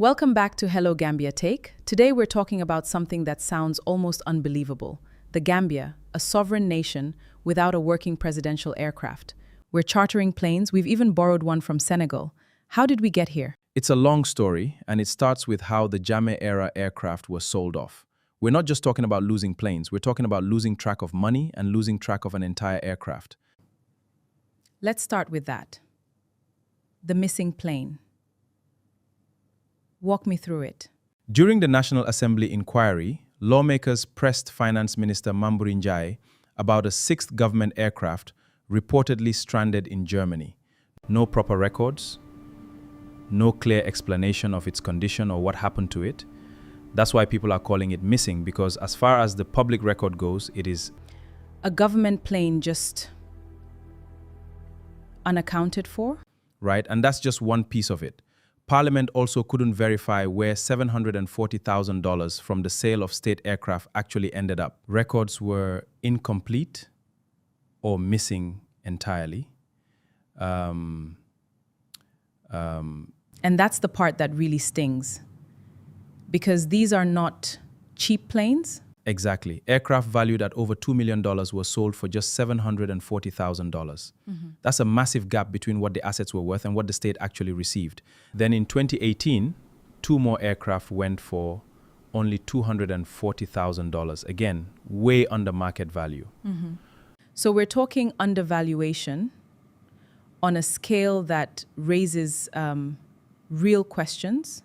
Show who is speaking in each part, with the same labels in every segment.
Speaker 1: Welcome back to Hello Gambia Take. Today we're talking about something that sounds almost unbelievable. The Gambia, a sovereign nation without a working presidential aircraft. We're chartering planes, we've even borrowed one from Senegal. How did we get here?
Speaker 2: It's a long story, and it starts with how the Jammeh-era aircraft was sold off. We're not just talking about losing planes, we're talking about losing track of money and losing track of an entire aircraft.
Speaker 1: Let's start with that. The missing plane. Walk me through it.
Speaker 2: During the National Assembly inquiry, lawmakers pressed Finance Minister Mamburi Njai about a sixth government aircraft reportedly stranded in Germany. No proper records, no clear explanation of its condition or what happened to it. That's why people are calling it missing, because as far as the public record goes, it is
Speaker 1: a government plane just unaccounted for?
Speaker 2: Right, and that's just one piece of it. Parliament also couldn't verify where $740,000 from the sale of state aircraft actually ended up. Records were incomplete or missing entirely.
Speaker 1: And that's the part that really stings. Because these are not cheap planes.
Speaker 2: Exactly. Aircraft valued at over $2 million were sold for just $740,000. That's a massive gap between what the assets were worth and what the state actually received. Then in 2018, two more aircraft went for only $240,000. Again, way under market value.
Speaker 1: So we're talking undervaluation on a scale that raises real questions.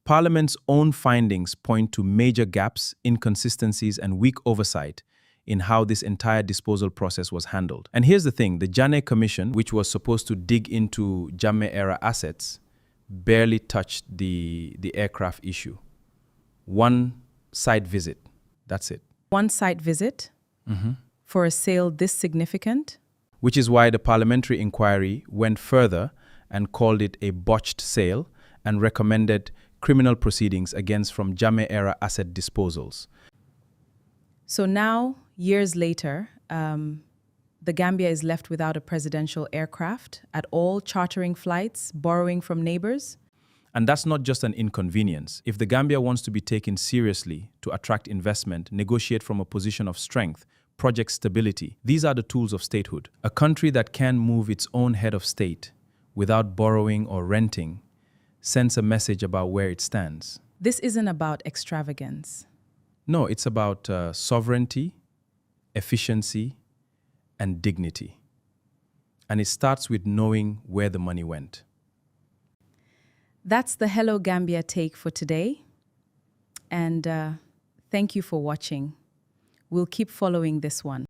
Speaker 2: Parliament's own findings point to major gaps, inconsistencies, and weak oversight in how this entire disposal process was handled. And here's the thing, the Jammeh Commission, which was supposed to dig into Jammeh-era assets, barely touched the aircraft issue. One site visit, that's it.
Speaker 1: One site visit for a sale this significant?
Speaker 2: Which is why the parliamentary inquiry went further and called it a botched sale and recommended criminal proceedings against from Jammeh-era asset disposals.
Speaker 1: So now, years later, the Gambia is left without a presidential aircraft at all, chartering flights, borrowing from neighbors.
Speaker 2: And that's not just an inconvenience. If the Gambia wants to be taken seriously to attract investment, negotiate from a position of strength, project stability, these are the tools of statehood. A country that can move its own head of state without borrowing or renting sends a message about where it stands.
Speaker 1: This isn't about extravagance.
Speaker 2: No, it's about sovereignty, efficiency, and dignity. And it starts with knowing where the money went.
Speaker 1: That's the Hello Gambia Take for today. And thank you for watching. We'll keep following this one.